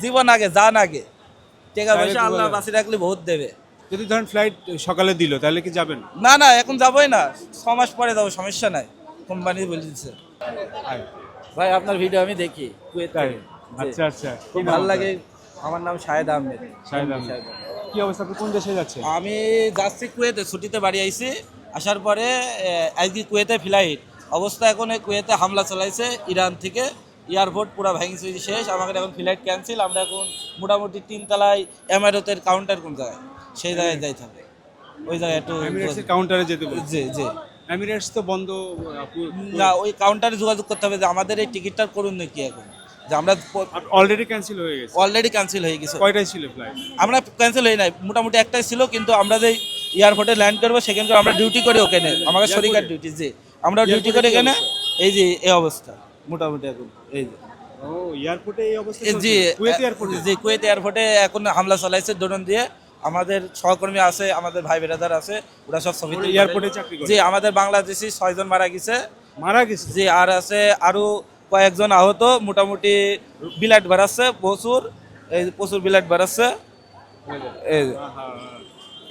জীবন আগে, জান আগে। টাকা পয়সা আল্লাহ বাঁচিয়ে রাখলে বহুত দেবে। যদি ধরেন ফ্লাইট সকালে দিল তাহলে কি যাবেন? না না, এখন যাবোই না, 6 মাস পরে যাবো, সমস্যা নাই, কোম্পানি বলে দিচ্ছে। হ্যাঁ, ভাই আপনার ভিডিও আমি দেখি কুয়েত তাই? থেকে। জি। আচ্ছা আচ্ছা, খুব কি নাম ভালো আপনার? লাগে। আমার নাম শাহেদ আহমেদ। শাহেদ আহমেদ। কি অবস্থা, আপনি কোন দেশে যাচ্ছেন? আমি যাচ্ছি কুয়েতে, ছুটিতে বাড়ি আইছি। আসার পরে আজকে কুয়েতে ফ্লাইট অবস্থা, এখন এই কুয়েতে হামলা চালাইছে ইরান থেকে, এয়ারপোর্ট পুরো ভেঙেছে শেষ। আমাদের এখন ফ্লাইট ক্যান্সেল। আমরা এখন মোটামুটি 3 তলায় এমারতের কাউন্টার কোন জায়গায়, সেই জায়গায় যাইতে হবে। ওই জায়গায় একটু এমিরেটসের কাউন্টারে যেতে বলছে। জি জি। এমিরেটস তো বন্ধ। না, ওই কাউন্টারে যোগাযোগ করতে হবে যে আমাদের এই টিকিটটা করুন নাকি এখন, যে আমরা অলরেডি ক্যান্সেল হয়ে গেছে। অলরেডি ক্যান্সেল হয়ে গেছে। কয়টায় ছিল ফ্লাইট? আমরা ক্যান্সেল হয়ে নাই, মোটামুটি একটাই ছিল, কিন্তু আমরা যে এয়ারপোর্টে ল্যান্ড করবো সেখানে আমরা ডিউটি করি ওখানে, আমাদের শরীরের ডিউটি, যে আমরা ডিউটি করি এখানে। এই যে এই অবস্থা মোটামুটি এখন, এই যে ও এয়ারপোর্টে এই অবস্থা এই জি চলছে? কুয়েত এয়ারপোর্টে? জি, কুয়েত এয়ারপোর্টে এখন হামলা চালাইছে ড্রোন দিয়ে। আমাদের সহকর্মী আছে, আমাদের ভাই বেরাদার আছে, ওরা সব ছবি তুলে। এয়ারপোর্টে চাকরি করে? জি, আমাদের বাংলাদেশি 6 জন মারা গেছে। মারা গেছে? জি, আর আছে আরো কয়েকজন আহত। মোটামুটি বিলাট বাড়াচ্ছে প্রচুর, এই প্রচুর বিলাট বাড়াচ্ছে। এই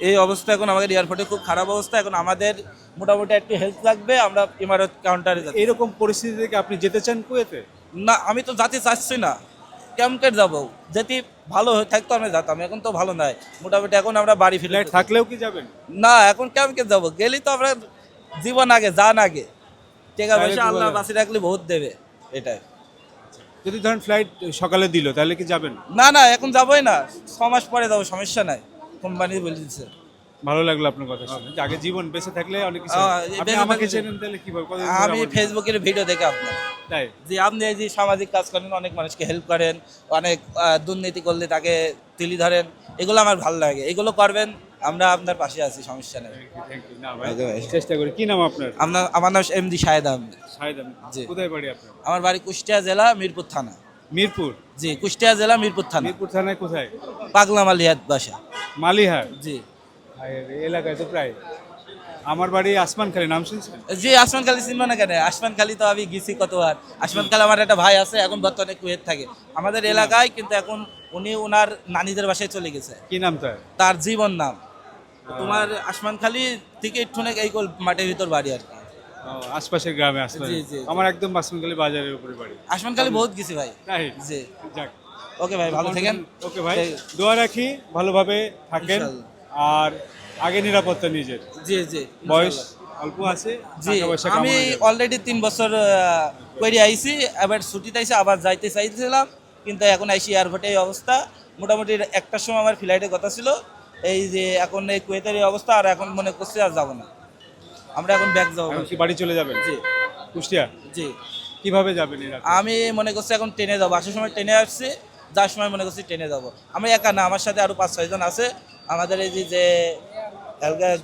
এই অবস্থা এখন আমাদের এয়ারপোর্টে খুব খারাপ অবস্থা। এখন আমাদের মোটামুটি একটু হেল্প লাগবে, আমরা ইমারত কাউন্টারে যাচ্ছি। এরকম পরিস্থিতি থেকে আপনি যেতে চান কুয়েতে? না, আমি তো যেতে চাচ্ছি না, কেমন যাবো, যদি ভালো হয়ে থাকতো আমি যেতাম, এখন তো ভালো নাই মোটামুটি। এখন আমরা বাড়ি ফিরে ফ্লাইট থাকলেও কি যাবেন? না, এখন কেমন যাবো, গেলেই তো আমরা জীবন আগে, জান আগে। টাকা পয়সা আল্লাহ বাঁচিয়ে রাখলে বহুত দেবে, এটাই। যদি ধরেন ফ্লাইট সকালে দিল তাহলে কি যাবেন? না না, এখন যাবোই না, 6 মাস পরে যাবো, সমস্যা নাই, কোম্পানি বলে দিচ্ছে। ভালো লাগলো আপনার কথা শুনে, যে আগে জীবন বেঁচে থাকলে অনেক কিছু। আপনি বেঁচে আমাকে থাকলে- চেনেন তাহলে কিভাবে? কতদিন ধরে আমি আমার- ফেসবুকের ভিডিও দেখে আপনার, তাই? যে আপনি এই যে সামাজিক কাজ করেন, অনেক মানুষকে হেল্প করেন, অনেক দুর্নীতি করলে তাকে তুলে ধরেন, এগুলো আমার ভালো লাগে, এগুলো করবেন, আমরা আপনার পাশে আছি, সমস্যা নেই। Thank you, না ভাই, Okay, ভাই। চেষ্টা করি। কি নাম আপনার? আমার নাম এমডি শাহেদ আহমেদ। শাহেদ আহমেদ। জি। কোথায় বাড়ি আপনার? আমার বাড়ি কুষ্টিয়া জেলা, মিরপুর থানা। মিরপুর? জি, কুষ্টিয়া জেলা, মিরপুর থানা, মিরপুর থানায় কোথায়? পাগলা মালিয়াত বাসা। মালিহার? জি এলাকায় তো প্রায়। আমার বাড়ি আসমানখালী, নাম শুনছেন? জি, আসমান খালি চিনবো না কেন, আসমান খালি তো আমি গেছি কতবার। আসমান খালি আমার একটা ভাই আছে, এখন বর্তমানে কুয়েত থাকে আমাদের এলাকায়, কিন্তু এখন উনি ওনার নানিদের বাসায় চলে গেছে। কি নাম তার? তার জীবন নাম। তোমার আসমান খালি থেকে একটু এই মাঠের ভিতর বাড়ি আর কি। আশপাশের গ্রামে আসলে। জি, জি। আমার একদম আসমানখালী বাজারের উপরে বাড়ি। আসমান খালি বহুত গেছি ভাই। তাই? জি। যাক, ওকে ভাই, ভালো থাকেন। ওকে ভাই, দোয়া রাখি ভালোভাবে থাকেন। ইনশাআল্লাহ। আর আগে নিরাপত্তা নিজের। জি জি, বয়স ইনশাআল্লাহ। অল্প আছে, জি, টাকা পয়সা আমি কামানো যাবে। অলরেডি 3 বছর করে আইছি, এবার ছুটিতে আইছি, আবার যাইতে চাইছিলাম, কিন্তু এখন আইসি এয়ারপোর্টে এই অবস্থা। মোটামুটি একটার সময় আমার ফ্লাইটের কথা ছিল, এই যে এখন এই কুয়েতের এই অবস্থা, আর এখন মনে করছি আর যাবো না, আমরা এখন ব্যাক যাবো। এখন কি বাড়ি চলে যাবেন? জি কুষ্টিয়া? জি। কিভাবে যাবেন এরা? আমি মনে করছি এখন ট্রেনে যাবো, আসার সময় ট্রেনে আসছি, যাওয়ার সময় মনে করছি ট্রেনে যাবো। আমি একা না, আমার সাথে আরো 5-6 জন আছে। আমাদের এই যে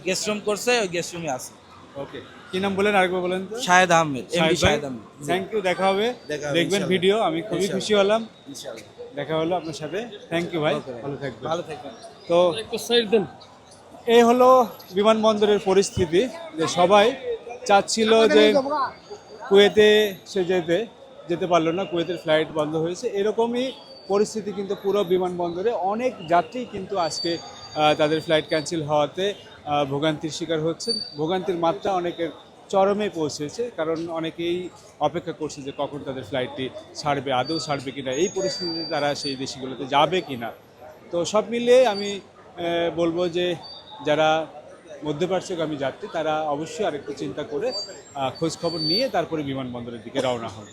গেস্ট রুম করছে, ওই গেস্ট রুমে আছে। ওকে, কি নাম বলেন আরেকবার বলেন তো? Shahed Ahmed, MD Shahed Ahmed. Thank you, দেখা হবে। দেখা হবে, দেখবেন ইনশাআল্লাহ। ভিডিও, আমি খুবই ইনশাআল্লাহ। খুশি হলাম। ইনশাআল্লাহ। দেখা হলো আপনার সাথে। থ্যাংক ইউ ভাই, Okay, ভালো থাকবেন। ভালো থাকবেন। তো এই হলো বিমানবন্দরের পরিস্থিতি, যে সবাই চাচ্ছিল যে কুয়েতে সে যেতে পারলো না, কুয়েতের ফ্লাইট বন্ধ হয়েছে। এরকমই পরিস্থিতি কিন্তু পুরো বিমানবন্দরে। অনেক যাত্রী কিন্তু আজকে তাদের ফ্লাইট ক্যান্সেল হওয়াতে ভোগান্তির শিকার হচ্ছেন। ভোগান্তির মাত্রা অনেকের চরমে পৌঁছেছে, কারণ অনেকেই অপেক্ষা করছে যে কখন তাদের ফ্লাইটটি ছাড়বে, আদৌ ছাড়বে কিনা, এই পরিস্থিতিতে তারা সেই দেশগুলোতে যাবে কিনা। তো সব মিলিয়ে আমি বলবো যে যারা মধ্যপ্রাচ্যগামী যাত্রী তারা অবশ্যই আরেকটু চিন্তা করে খোঁজ খবর নিয়ে তারপরে বিমানবন্দরের দিকে রওনা হবে।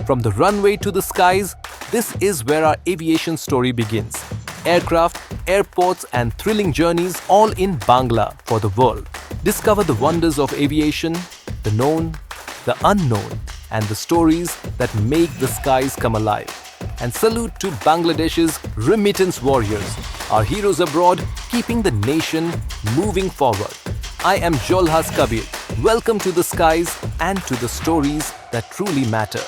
From the runway to the skies, this is where our aviation story begins. Aircraft, airports, and thrilling journeys all in Bangla for the world. Discover the wonders of aviation, the known, the unknown, and the stories that make the skies come alive. And salute to Bangladesh's remittance warriors, our heroes abroad, keeping the nation moving forward. I am Jolhas Kabir. Welcome to the skies and to the stories that truly matter.